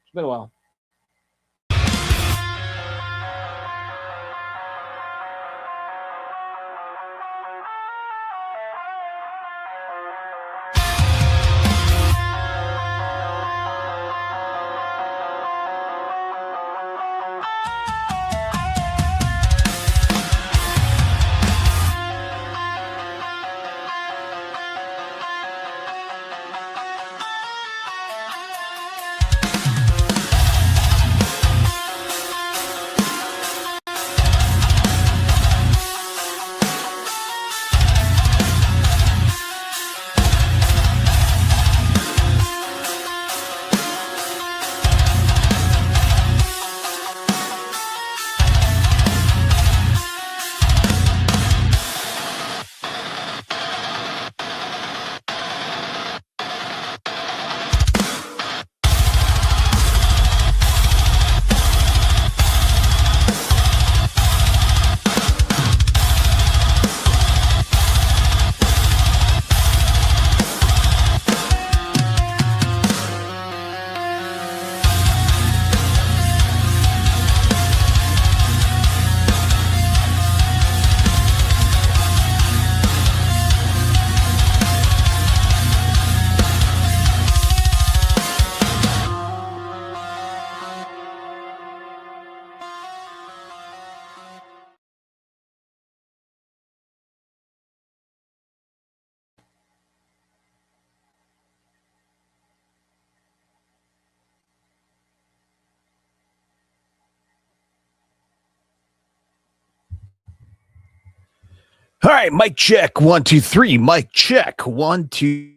It's been a while. All right, mic check, 1, 2, 3. Mic check, 1, 2.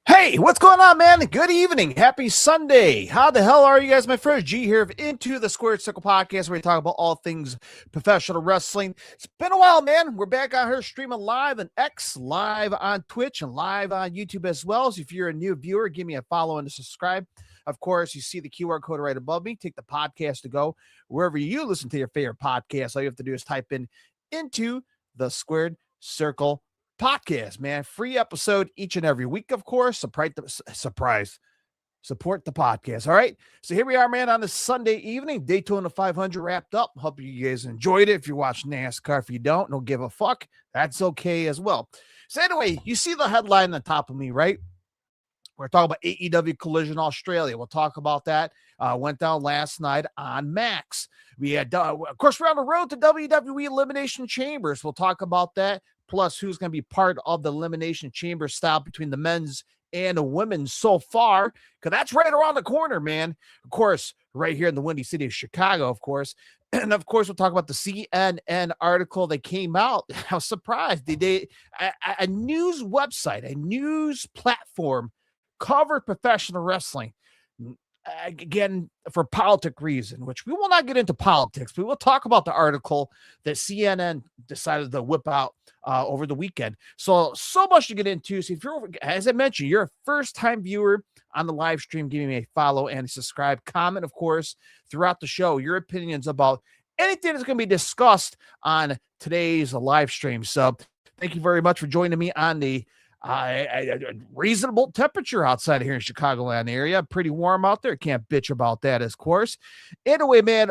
Hey, what's going on, man? Good evening. Happy Sunday. How the hell are you guys? My friend G here of Into the Squared Circle podcast, where we talk about all things professional wrestling. It's been a while, man. We're back on here streaming live on X, live on Twitch, and live on YouTube as well. So if you're a new viewer, give me a follow and a subscribe. Of course, you see the QR code right above me. Take the podcast to go wherever you listen to your favorite podcast. All you have to do is type in Into the Squared Circle podcast, man. Free episode each and every week, of course. Surprise. Support the podcast. All right. So here we are, man, on this Sunday evening. Daytona 500 wrapped up. Hope you guys enjoyed it. If you watch NASCAR, if you don't give a fuck. That's okay as well. So anyway, you see the headline on the top of me, right? We're talking about AEW Collision Australia. We'll talk about that. Went down last night on Max. We had, of course, we're on the road to WWE Elimination Chambers. We'll talk about that. Plus, who's going to be part of the Elimination Chamber style between the men's and the women so far, because that's right around the corner, man. Of course, right here in the windy city of Chicago, of course. And, of course, we'll talk about the CNN article that came out. I was surprised. A news website, a news platform covered professional wrestling, again, for politic reason, which we will not get into politics, but we'll talk about the article that CNN decided to whip out over the weekend. So much to get into. So if you're, as I mentioned, you're a first-time viewer on the live stream, give me a follow and subscribe, comment, of course, throughout the show, your opinions about anything that's going to be discussed on today's live stream. So thank you very much for joining me on the a reasonable temperature outside of here in Chicagoland area. Pretty warm out there. Can't bitch about that, of course. Anyway, man,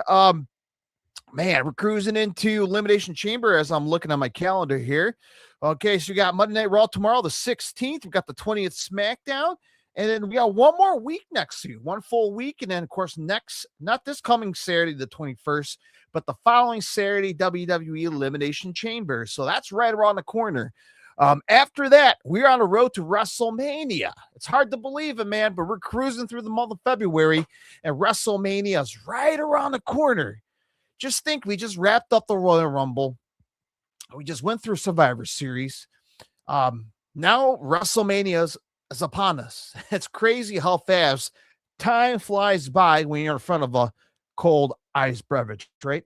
we're cruising into Elimination Chamber as I'm looking on my calendar here. Okay, so we got Monday Night Raw tomorrow, the 16th. We've got the 20th SmackDown. And then we got one more week next to you, one full week. And then, of course, not this coming Saturday, the 21st, but the following Saturday, WWE Elimination Chamber. So that's right around the corner. After that, we're on the road to WrestleMania. It's hard to believe it, man, but we're cruising through the month of February, and WrestleMania is right around the corner. Just think, we just wrapped up the Royal Rumble. We just went through Survivor Series. Now WrestleMania is upon us. It's crazy how fast time flies by when you're in front of a cold ice beverage, right?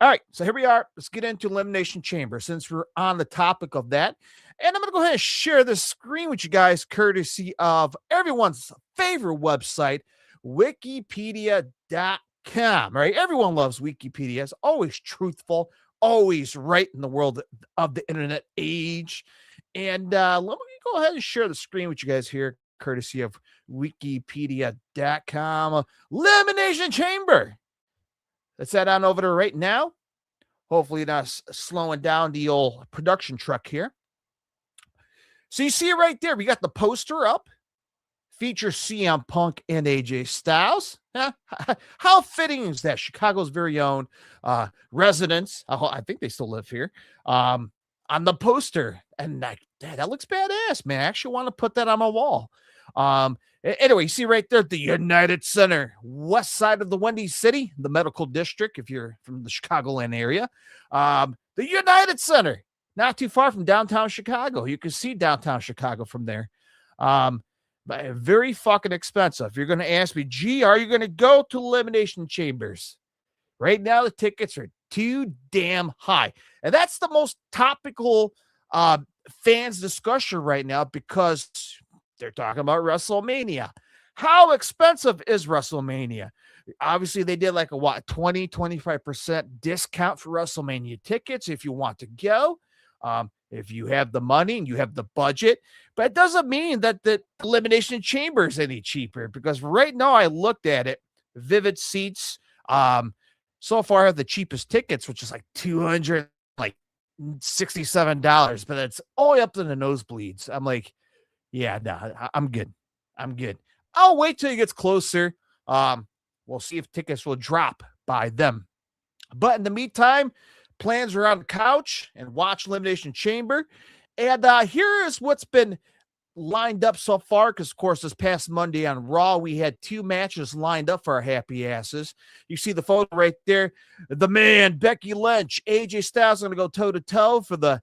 All right, so here we are. Let's get into Elimination Chamber since we're on the topic of that. And I'm going to go ahead and share this screen with you guys, courtesy of everyone's favorite website, wikipedia.com, right? Everyone loves Wikipedia. It's always truthful, always right in the world of the internet age. And let me go ahead and share the screen with you guys here, courtesy of wikipedia.com. Elimination Chamber. Let's head on over there right now. Hopefully not slowing down the old production truck here. So you see it right there. We got the poster up. Features CM Punk and AJ Styles. How fitting is that? Chicago's very own residents. I think they still live here. On the poster. And that looks badass, man. I actually want to put that on my wall. Anyway, you see right there, the United Center, west side of the Windy City, the medical district, if you're from the Chicagoland area. The United Center, not too far from downtown Chicago. You can see downtown Chicago from there. But very fucking expensive. You're going to ask me, gee, are you going to go to Elimination Chambers? Right now, the tickets are too damn high. And that's the most topical fans discussion right now because they're talking about WrestleMania. How expensive is WrestleMania? Obviously, they did like a 25% discount for WrestleMania tickets if you want to go. If you have the money and you have the budget, but it doesn't mean that the Elimination Chamber is any cheaper because right now I looked at it, Vivid Seats, so far have the cheapest tickets, which is like $267, but it's all the way up to the nosebleeds. I'm like, yeah, no, I'm good. I'll wait till it gets closer. We'll see if tickets will drop by them. But in the meantime, plans are on the couch and watch Elimination Chamber. And here is what's been lined up so far, because, of course, this past Monday on Raw, we had 2 matches lined up for our happy asses. You see the photo right there. The man, Becky Lynch, AJ Styles are going to go toe-to-toe for the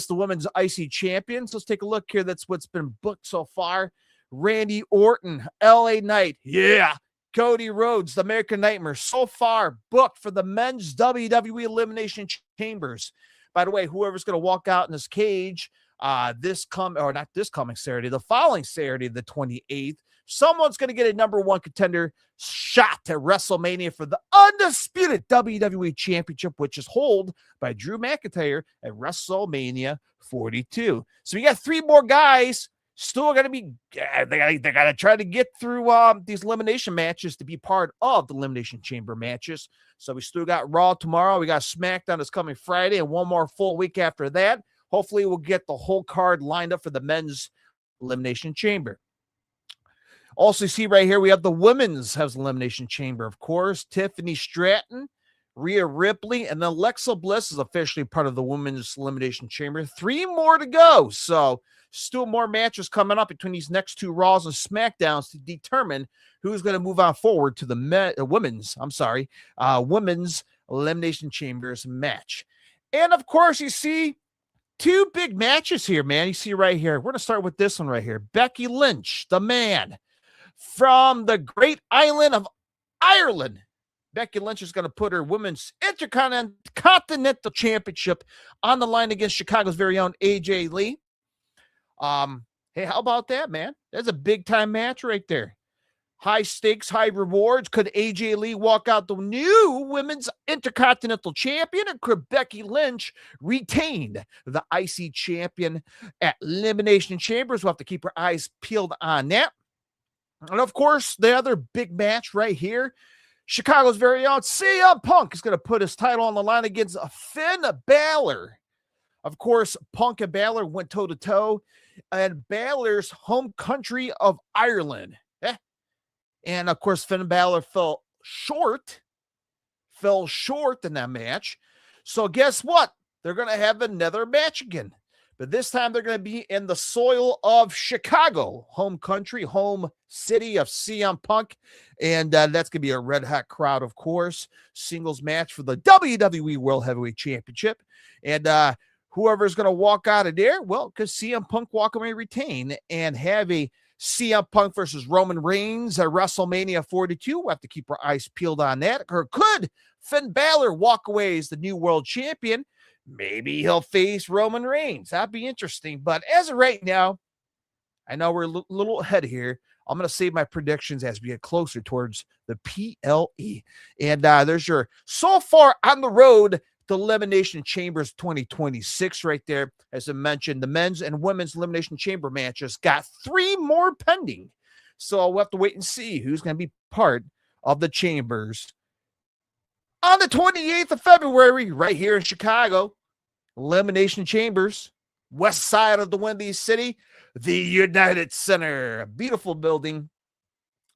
women's IC champions. Let's take a look here. That's what's been booked so far. Randy Orton, LA Knight, yeah. Cody Rhodes, the American Nightmare, so far booked for the men's WWE Elimination Chambers. By the way, whoever's going to walk out in this cage not this coming Saturday, the following Saturday, the 28th, someone's going to get a number 1 contender shot at WrestleMania for the undisputed WWE Championship, which is held by Drew McIntyre at WrestleMania 42. So we got 3 more guys still going to be, they got to try to get through these elimination matches to be part of the Elimination Chamber matches. So we still got Raw tomorrow. We got SmackDown this coming Friday and one more full week after that. Hopefully we'll get the whole card lined up for the men's Elimination Chamber. Also, see right here, we have the women's Elimination Chamber, of course. Tiffany Stratton, Rhea Ripley, and then Alexa Bliss is officially part of the women's Elimination Chamber. 3 more to go. So still more matches coming up between these next 2 Raws and SmackDowns to determine who's going to move on forward to the women's Elimination Chambers match. And of course, you see 2 big matches here, man. You see right here. We're going to start with this one right here. Becky Lynch, the man from the great island of Ireland. Becky Lynch is going to put her women's Intercontinental Championship on the line against Chicago's very own AJ Lee. Hey, how about that, man? That's a big-time match right there. High stakes, high rewards. Could AJ Lee walk out the new women's Intercontinental Champion, or could Becky Lynch retain the IC champion at Elimination Chambers? We'll have to keep our eyes peeled on that. And, of course, the other big match right here, Chicago's very own CM Punk is going to put his title on the line against Finn Balor. Of course, Punk and Balor went toe-to-toe, and Balor's home country of Ireland. And, of course, Finn Balor fell short in that match. So guess what? They're going to have another match again. But this time they're going to be in the soil of Chicago, home country, home city of CM Punk. And that's going to be a red-hot crowd, of course. Singles match for the WWE World Heavyweight Championship. And whoever's going to walk out of there, well, because CM Punk walk away retain and have a CM Punk versus Roman Reigns at WrestleMania 42. We'll have to keep our eyes peeled on that. Or could Finn Balor walk away as the new world champion? Maybe he'll face Roman Reigns. That'd be interesting. But as of right now, I know we're a little ahead here. I'm going to save my predictions as we get closer towards the PLE. And there's your so far on the road to Elimination Chambers 2026 right there. As I mentioned, the men's and women's Elimination Chamber matches got 3 more pending. So we'll have to wait and see who's going to be part of the Chambers on the 28th of February right here in Chicago. Elimination Chambers, west side of the Windy City, the United Center. A beautiful building.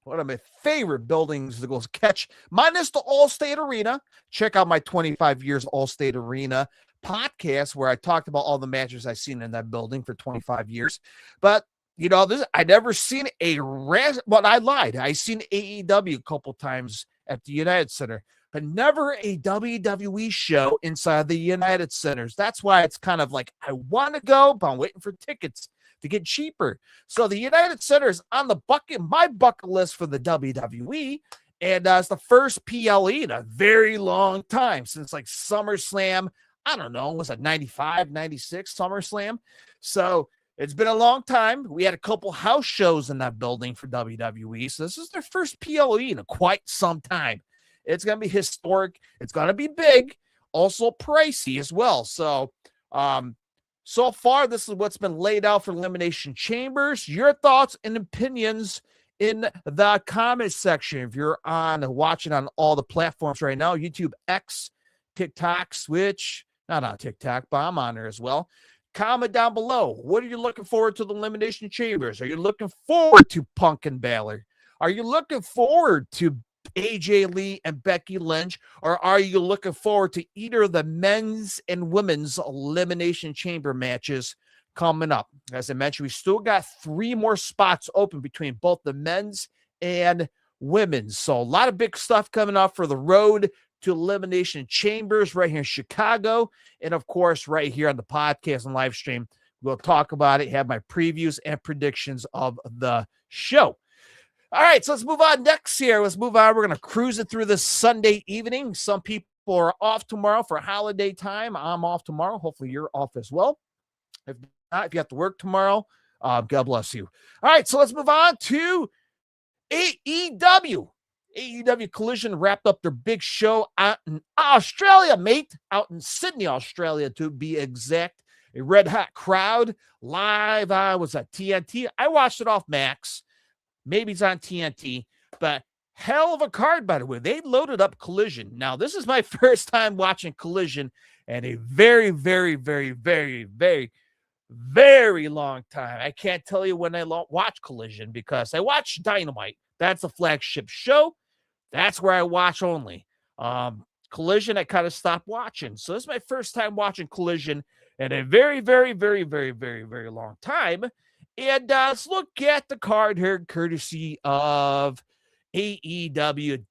One of my favorite buildings to go catch, minus the Allstate Arena. Check out my 25 years Allstate Arena podcast where I talked about all the matches I've seen in that building for 25 years. But, you know, I never seen but I lied. I seen AEW a couple times at the United Center, but never a WWE show inside the United Centers. That's why it's kind of like, I want to go, but I'm waiting for tickets to get cheaper. So the United Center is on my bucket list for the WWE. And it's the first PLE in a very long time since like SummerSlam. I don't know, was it 95, 96 SummerSlam? So it's been a long time. We had a couple house shows in that building for WWE. So this is their first PLE in quite some time. It's going to be historic. It's going to be big, also pricey as well. So, so far, this is what's been laid out for Elimination Chambers. Your thoughts and opinions in the comments section. If you're watching on all the platforms right now, YouTube, X, TikTok, Switch, not on TikTok, but I'm on there as well. Comment down below. What are you looking forward to the Elimination Chambers? Are you looking forward to Punk and Balor? Are you looking forward to AJ Lee and Becky Lynch, or are you looking forward to either of the men's and women's Elimination Chamber matches coming up? As I mentioned, we still got 3 more spots open between both the men's and women's. So a lot of big stuff coming up for the road to Elimination Chambers right here in Chicago. And of course, right here on the podcast and live stream, we'll talk about it, have my previews and predictions of the show. All right, so let's move on next here. Let's move on. We're going to cruise it through this Sunday evening. Some people are off tomorrow for holiday time. I'm off tomorrow. Hopefully you're off as well. If not, if you have to work tomorrow, God bless you. All right, so let's move on to AEW. AEW Collision wrapped up their big show out in Australia, mate. Out in Sydney, Australia, to be exact. A red-hot crowd live. Was at TNT. I watched it off Max. Maybe it's on TNT, but hell of a card, by the way. They loaded up Collision. Now, this is my first time watching Collision in a very, very, very, very, very, very long time. I can't tell you when I watch Collision because I watch Dynamite. That's a flagship show. That's where I watch only. Collision, I kind of stopped watching. So this is my first time watching Collision in a very, very, very, very, very, very long time. And let's look at the card here, courtesy of AEW.com.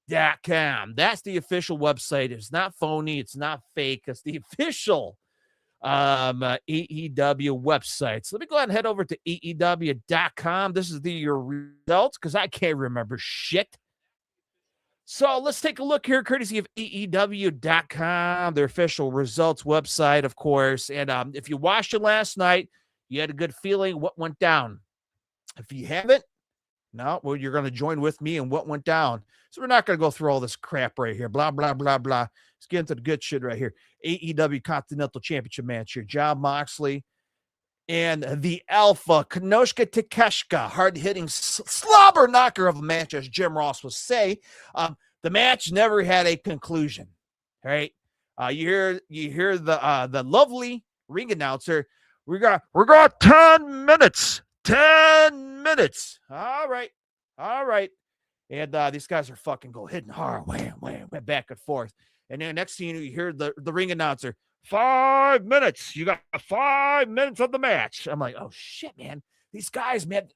That's the official website. It's not phony. It's not fake. It's the official AEW website. So let me go ahead and head over to AEW.com. This is your results because I can't remember shit. So let's take a look here, courtesy of AEW.com, their official results website, of course. And if you watched it last night, you had a good feeling what went down. If you haven't, no, well, you're going to join with me in what went down. So we're not going to go through all this crap right here. Blah, blah, blah, blah. Let's get into the good shit right here. AEW Continental Championship match here. Jon Moxley and the Alpha, Konosuke Takeshita, hard-hitting slobber knocker of a match, as Jim Ross would say. The match never had a conclusion, right? You hear the lovely ring announcer. We got 10 minutes. 10 minutes. All right. And these guys are fucking hitting hard. Wham, wham, wham, back and forth. And then next thing you hear the ring announcer, 5 minutes. You got 5 minutes of the match. I'm like, oh shit, man. These guys, man,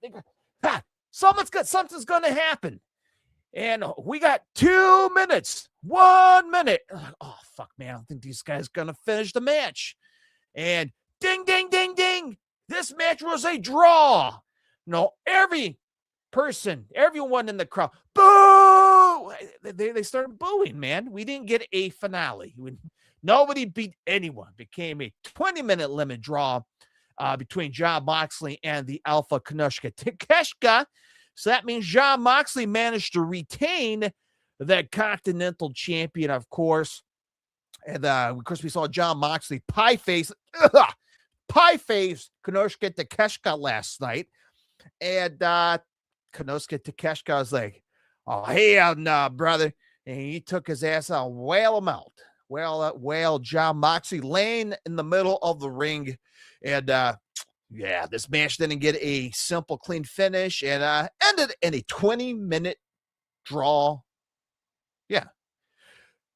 something's gonna happen. And we got 2 minutes, 1 minute. Oh fuck, man. I don't think these guys gonna finish the match. And ding, ding, ding, ding. This match was a draw. No, everyone in the crowd, boo! They started booing, man. We didn't get a finale. Nobody beat anyone. Became a 20-minute limit draw between Jon Moxley and the Alpha Kanushka Takeshka. So that means Jon Moxley managed to retain the Continental Champion, of course. And of course, we saw Jon Moxley pie face Kanushka Takeshka last night. And Kanushka Takeshka was like, oh, hell no, brother. And he took his ass out, whale him out. Well, Jon Moxley laying in the middle of the ring. And yeah, this match didn't get a simple, clean finish and ended in a 20-minute draw. Yeah.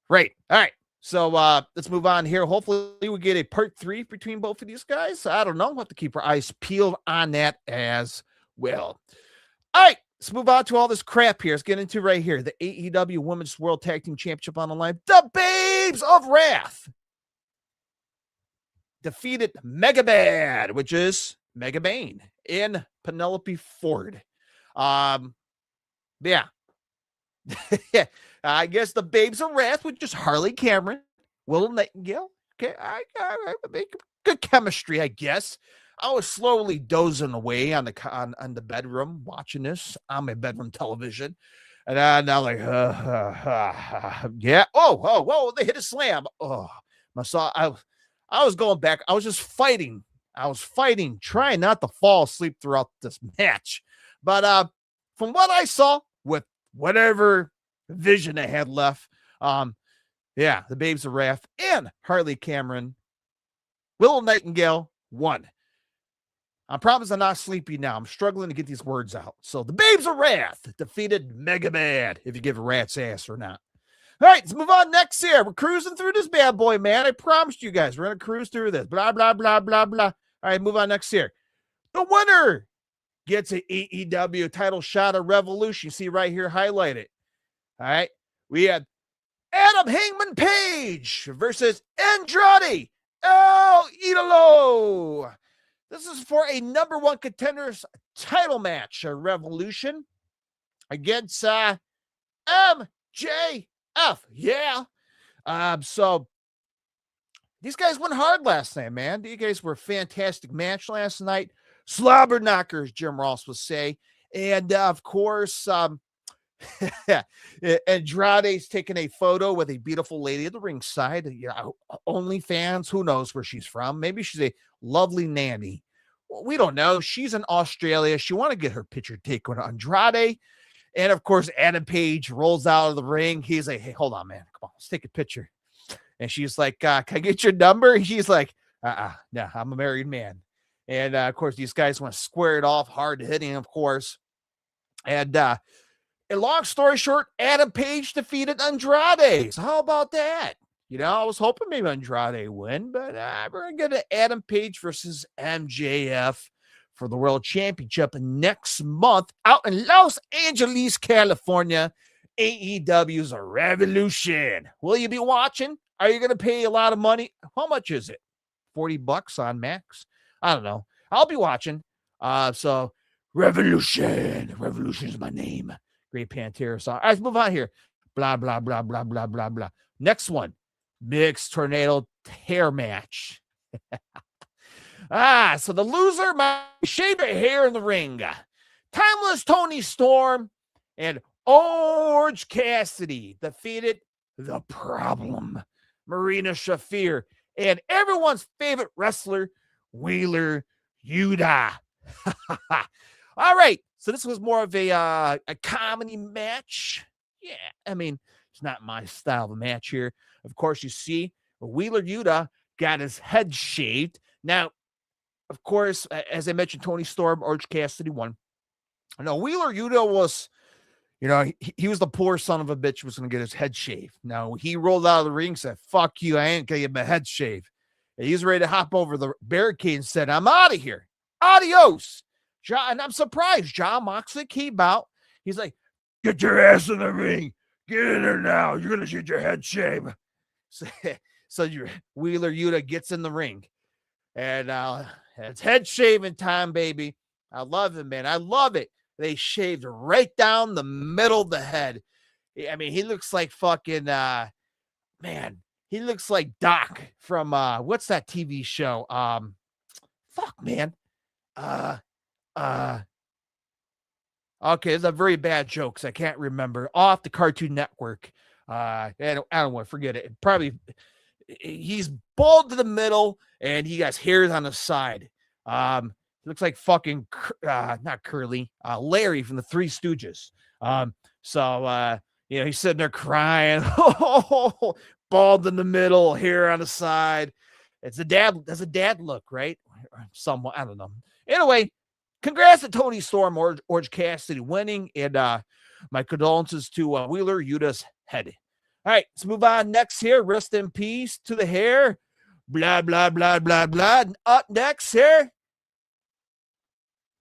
Right. All right. So let's move on here. Hopefully we get a part 3 between both of these guys. I don't know. We'll have to keep our eyes peeled on that as well. All right. Let's move on to all this crap here. Let's get into right here. The AEW Women's World Tag Team Championship on the line. The Babes of Wrath defeated Mega Bad, which is Mega Bane, in Penelope Ford. Yeah. I guess the Babes of Wrath, which is Harley Cameron, Willow Nightingale. Okay, I make good chemistry, I guess. I was slowly dozing away on the bedroom, watching this on my bedroom television. And I'm like, yeah. Oh, whoa, they hit a slam. Oh, I was going back. I was just fighting. Trying not to fall asleep throughout this match. But from what I saw, with whatever vision I had left, yeah, the Babes of Wrath and Harley Cameron, Willow Nightingale won. I promise I'm not sleepy now. I'm struggling to get these words out. So the Babes of Wrath defeated Mega Bad, if you give a rat's ass or not. All right, let's move on next here. We're cruising through this bad boy, man. I promised you guys we're going to cruise through this. Blah, blah, blah, blah, blah. All right, move on next here. The winner gets an AEW title shot at Revolution. You see right here highlighted. All right, we had Adam Hangman Page versus Andrade El Idolo. This is for a number 1 contenders title match, a Revolution against MJF. Yeah. So these guys went hard last night, man. You guys were a fantastic match last night. Slobber knockers, Jim Ross would say. And of course, Andrade's taking a photo with a beautiful lady at the ringside. You know, OnlyFans, who knows where she's from? Maybe she's a lovely nanny. We don't know. She's in Australia. She want to get her picture taken with Andrade. And of course, Adam Page rolls out of the ring. He's like, hey, hold on, man. Come on, let's take a picture. And she's like, can I get your number? And he's like, no, I'm a married man. And of course, these guys want to square it off, hard hitting, of course. And long story short, Adam Page defeated Andrade. So how about that? You know, I was hoping maybe Andrade win, but we're going to get an Adam Page versus MJF for the World Championship next month out in Los Angeles, California. AEW's a Revolution. Will you be watching? Are you going to pay a lot of money? How much is it? $40 on Max? I don't know. I'll be watching. So Revolution. Revolution is my name. Great Pantera song. All right, let's move on here. Blah, blah, blah, blah, blah, blah, blah. Next one. Mixed tornado hair match. So the loser might shave their hair in the ring. Timeless Tony Storm and Orange Cassidy defeated The Problem, Marina Shafir, and everyone's favorite wrestler, Wheeler Yuta. All right, so this was more of a comedy match. Yeah, I mean, it's not my style of a match here. Of course, you see, Wheeler Yuta got his head shaved. Now, of course, as I mentioned, Tony Storm, Orange Cassidy won. Now, Wheeler Yuta was, you know, he was the poor son of a bitch who was going to get his head shaved. Now, he rolled out of the ring and said, fuck you, I ain't going to get my head shaved. And he was ready to hop over the barricade and said, I'm out of here. Adios. And I'm surprised. Jon Moxley came out. He's like, get your ass in the ring. Get in there now. You're going to get your head shaved. So your Wheeler Yuta gets in the ring. And it's head shaving time, baby. I love it, man. I love it. They shaved right down the middle of the head. I mean, he looks like fucking, man, He looks like Doc from what's that TV show? Fuck, man. Uh, uh. Okay, it's a very bad joke because I can't remember. Off the Cartoon Network. I don't want to forget it. Probably he's bald to the middle and he has hairs on the side. Looks like fucking not Curly, Larry from the Three Stooges. He's sitting there crying, bald in the middle, hair on the side. It's a dad. That's a dad look, right? Somewhat, I don't know. Anyway, congrats to Tony Storm, Orange Cassidy winning, and my condolences to Wheeler Yuta's head. All right, let's move on next here. Rest in peace to the hair. Blah, blah, blah, blah, blah. And up next here,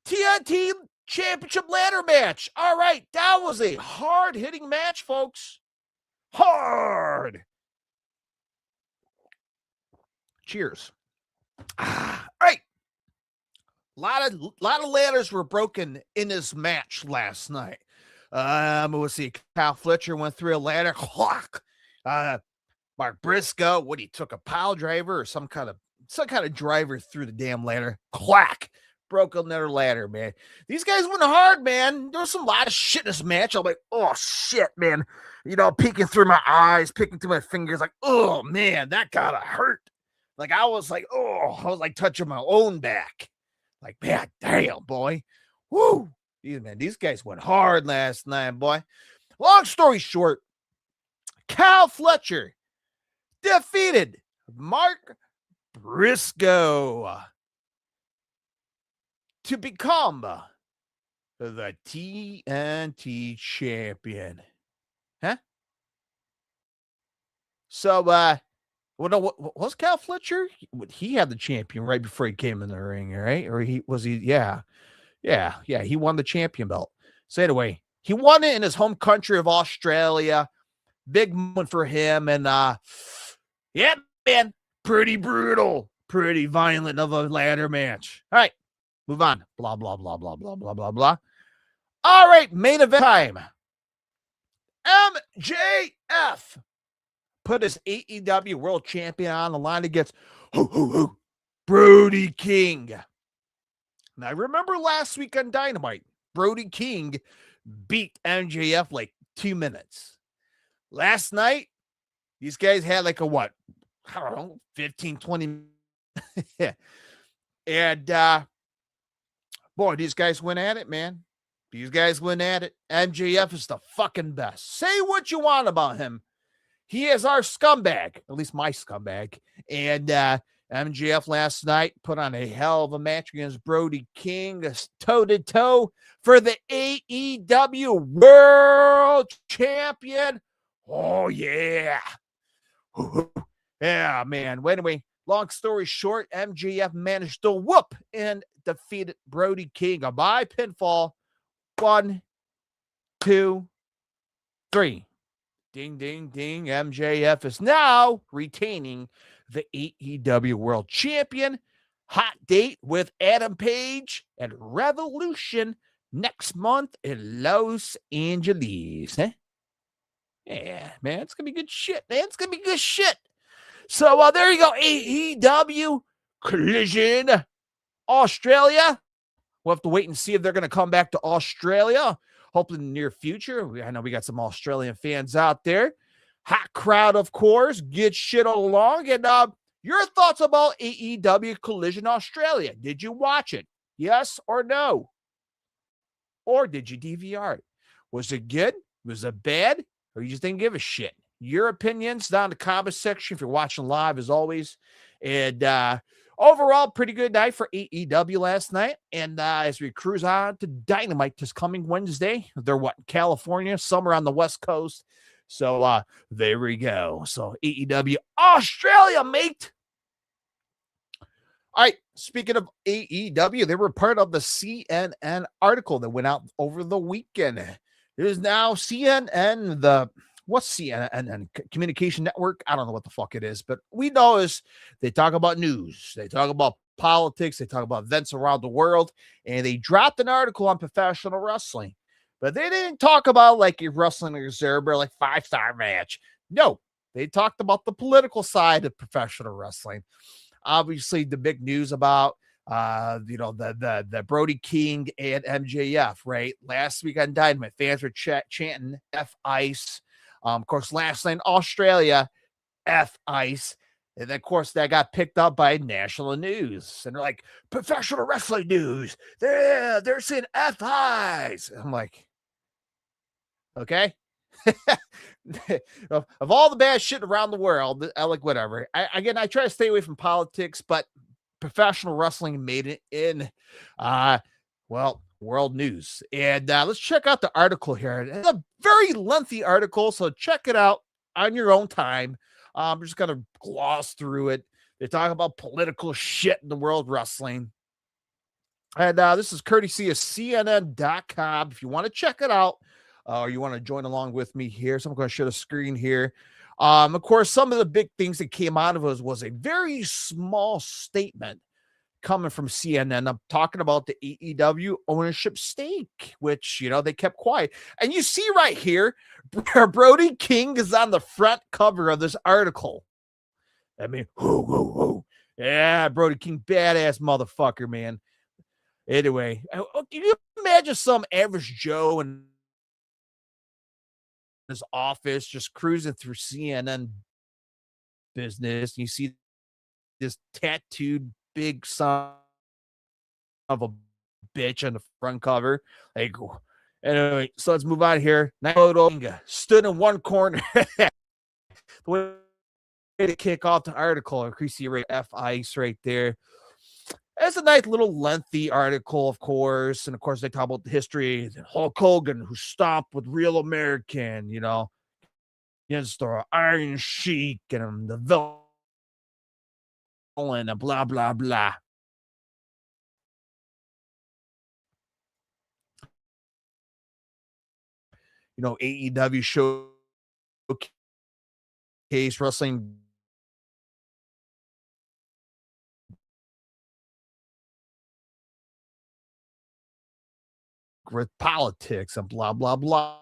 TNT Championship ladder match. All right, that was a hard-hitting match, folks. Hard. Cheers. All right. A lot of ladders were broken in this match last night. We'll see. Kyle Fletcher went through a ladder. Mark Briscoe, he took a pile driver or some kind of driver through the damn ladder. Clack. Broke another ladder, man. These guys went hard, man. There was a lot of shit in this match. I'm like, oh shit, man. Peeking through my eyes, picking through my fingers, like, oh man, that gotta hurt. Like I was like touching my own back. Like, man, damn, boy. Woo. These guys went hard last night, boy. Long story short, Kyle Fletcher defeated Mark Briscoe to become the TNT champion. Huh? So, was Kyle Fletcher? He had the champion right before he came in the ring, right? Or he? Yeah. He won the champion belt. So anyway, he won it in his home country of Australia. Big moment for him. And yeah, man, pretty brutal, pretty violent of a ladder match. All right, move on. Blah, blah, blah, blah, blah, blah, blah, blah. All right, main event time. MJF put his AEW World Champion on the line against Brody King. Now, I remember last week on Dynamite, Brody King beat MJF like 2 minutes. Last night, these guys had like I don't know, 15, 20 yeah. And, boy, these guys went at it, man. These guys went at it. MJF is the fucking best. Say what you want about him. He is our scumbag, at least my scumbag. And MJF last night put on a hell of a match against Brody King, toe-to-toe for the AEW World Champion. Oh, yeah. Yeah, man. Well, anyway, long story short, MJF managed to whoop and defeated Brody King by pinfall. 1, 2, 3. Ding, ding, ding. MJF is now retaining the AEW World Champion. Hot date with Adam Page and Revolution next month in Los Angeles. Huh? Yeah, man, it's going to be good shit, man. It's going to be good shit. So there you go. AEW Collision Australia. We'll have to wait and see if they're going to come back to Australia. Hopefully in the near future. I know we got some Australian fans out there. Hot crowd, of course. Good shit all along. And your thoughts about AEW Collision Australia. Did you watch it? Yes or no? Or did you DVR it? Was it good? Was it bad? Or you just didn't give a shit? Your opinions down in the comment section if you're watching live as always. And overall, pretty good night for AEW last night. And as we cruise on to Dynamite this coming Wednesday, they're California, somewhere on the West Coast. So there we go. So AEW Australia, mate. All right. Speaking of AEW, they were part of the CNN article that went out over the weekend. It is now CNN, what's CNN and Communication Network? I don't know what the fuck it is, but we know is they talk about news. They talk about politics. They talk about events around the world. And they dropped an article on professional wrestling. But they didn't talk about like a Wrestling Observer, like 5-star match. No, They talked about the political side of professional wrestling. Obviously, the big news about the Brody King and MJF, right? Last week on Dynamite, fans were chanting F Ice. Of course, last night in Australia, F Ice. And then, of course, that got picked up by national news. And they're like, professional wrestling news. They're saying F Ice. I'm like, okay. of all the bad shit around the world, I like whatever. I try to stay away from politics, but professional wrestling made it in, world news. And let's check out the article here. It's a very lengthy article, so check it out on your own time. I'm just gonna gloss through it. They talk about political shit in the world of wrestling. And this is courtesy of CNN.com. If you want to check it out, or you want to join along with me here, so I'm going to share the screen here. Of course, some of the big things that came out of it was a very small statement coming from CNN. I'm talking about the AEW ownership stake, which, they kept quiet. And you see right here, Brody King is on the front cover of this article. I mean, whoo. Yeah, Brody King, badass motherfucker, man. Anyway, can you imagine some average Joe in his office just cruising through CNN business, and you see this tattooed big son of a bitch on the front cover? Like, anyway, so let's move on here. Stood in one corner. The way to kick off the article, increase your rate F Ice right there. It's a nice little lengthy article, of course. And of course, they talk about the history of Hulk Hogan, who stopped with Real American, against the Iron Sheik and the villain and blah, blah, blah. AEW showcase wrestling with politics and blah, blah, blah.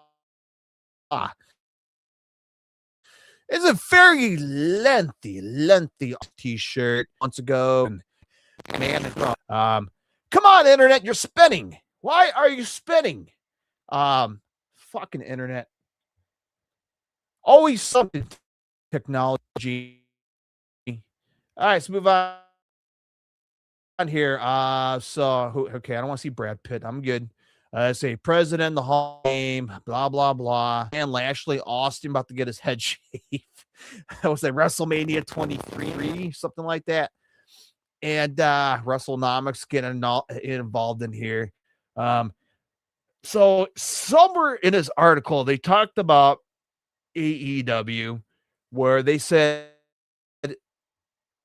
It's a very lengthy t-shirt months ago. And man, come on, internet, you're spinning. Why are you spinning? Fucking internet. Always something technology. All right, let's move on here. Okay, I don't want to see Brad Pitt. I'm good. Say President, the Hall of Fame, blah, blah, blah. And Lashley Austin about to get his head shaved. That was like WrestleMania 23, something like that. And WrestleNomics getting involved in here. So somewhere in his article, they talked about AEW, where they said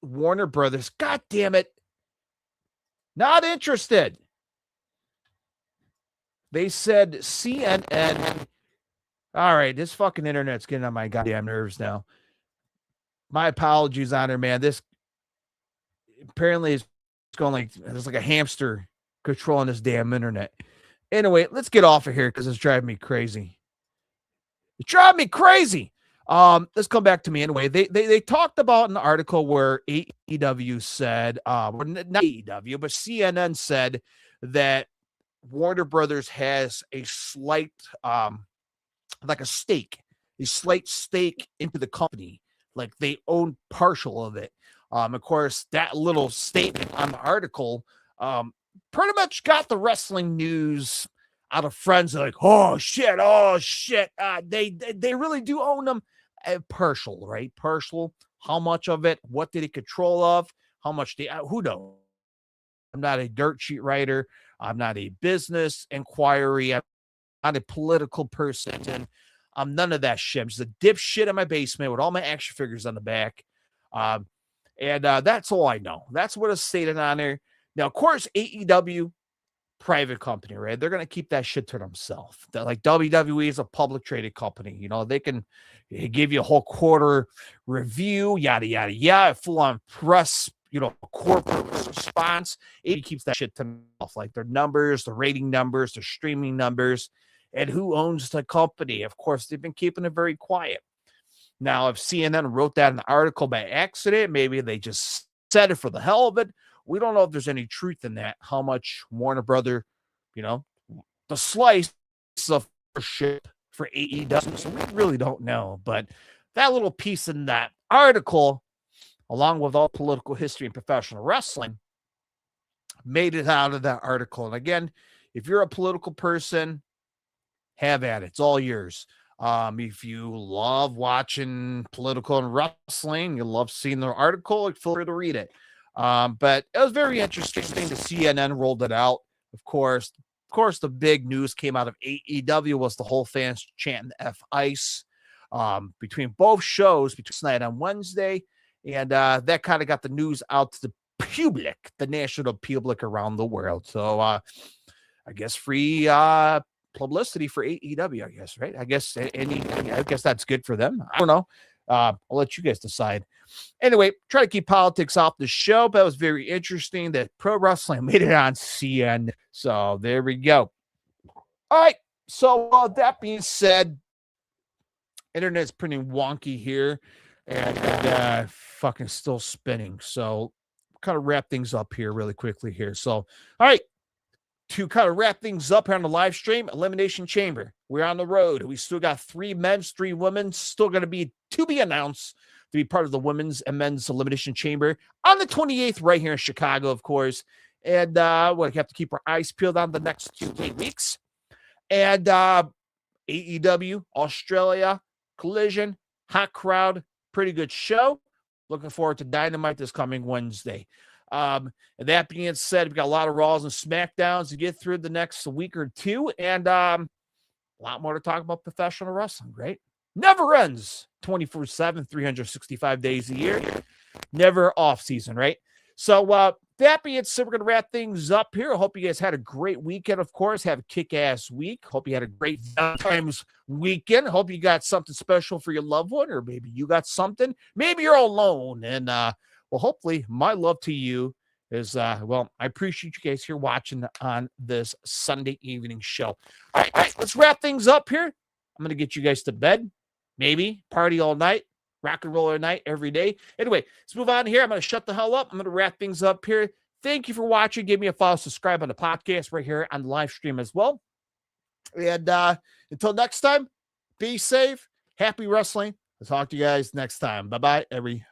Warner Brothers, God damn it, not interested. They said CNN. All right, this fucking internet's getting on my goddamn nerves now. My apologies on her, man. This apparently is going like there's like a hamster controlling this damn internet. Anyway, let's get off of here because it's driving me crazy. It's driving me crazy. Let's come back to me anyway. They talked about an article where AEW said, not AEW, but CNN said that Warner Brothers has a slight, like a slight stake into the company. Like they own partial of it. Of course, that little statement on the article, pretty much got the wrestling news out of friends. Like, oh shit. They really do own them. Partial, right? Partial. How much of it? What did he control of? How much? Who knows? I'm not a dirt sheet writer. I'm not a business inquiry. I'm not a political person. I'm none of that shit. I'm just a dipshit in my basement with all my action figures on the back. And that's all I know. That's what is stated on there. Now, of course, AEW, private company, right? They're going to keep that shit to themselves. Like WWE is a public traded company. They can give you a whole quarter review, yada, yada, yada, full on press, corporate response. It keeps that shit to themselves, like their numbers, the rating numbers, the streaming numbers, and who owns the company. Of course, they've been keeping it very quiet. Now, if CNN wrote that in the article by accident, maybe they just said it for the hell of it. We don't know if there's any truth in that, how much Warner Brother, the slice of shit for AEW. So we really don't know. But that little piece in that article, along with all political history and professional wrestling, made it out of that article. And again, if you're a political person, have at it. It's all yours. If you love watching political and wrestling, you love seeing the article, feel free to read it. But it was very interesting to CNN rolled it out. Of course, the big news came out of AEW was the whole fans chanting F Ice between both shows, between tonight on Wednesday. And that kind of got the news out to the public, the national public around the world. So I guess free publicity for AEW, I guess, right? I guess that's good for them. I don't know. I'll let you guys decide. Anyway, try to keep politics off the show, but it was very interesting that pro wrestling made it on CN. So there we go. All right. So that being said, internet's pretty wonky here and fucking still spinning. So kind of wrap things up here really quickly here. So, all right. To kind of wrap things up here on the live stream, Elimination Chamber. We're on the road. We still got 3 men's, 3 women's, still going to be announced to be part of the women's and men's Elimination Chamber on the 28th right here in Chicago, of course. And we'll have to keep our eyes peeled on the next 2 weeks. And AEW, Australia, Collision, hot crowd, pretty good show. Looking forward to Dynamite this coming Wednesday. And that being said, we've got a lot of Raws and SmackDowns to get through the next week or two, and a lot more to talk about professional wrestling, right? Never ends 24/7, 365 days a year. Never off season, right? So that being said, we're going to wrap things up here. I hope you guys had a great weekend, of course. Have a kick-ass week. Hope you had a great Valentine's weekend. Hope you got something special for your loved one, or maybe you got something. Maybe you're alone, and well, hopefully my love to you is, I appreciate you guys here watching on this Sunday evening show. All right, let's wrap things up here. I'm going to get you guys to bed, maybe party all night, rock and roll all night, every day. Anyway, let's move on here. I'm going to shut the hell up. I'm going to wrap things up here. Thank you for watching. Give me a follow, subscribe on the podcast right here on the live stream as well. And until next time, be safe. Happy wrestling. I'll talk to you guys next time. Bye-bye, everybody.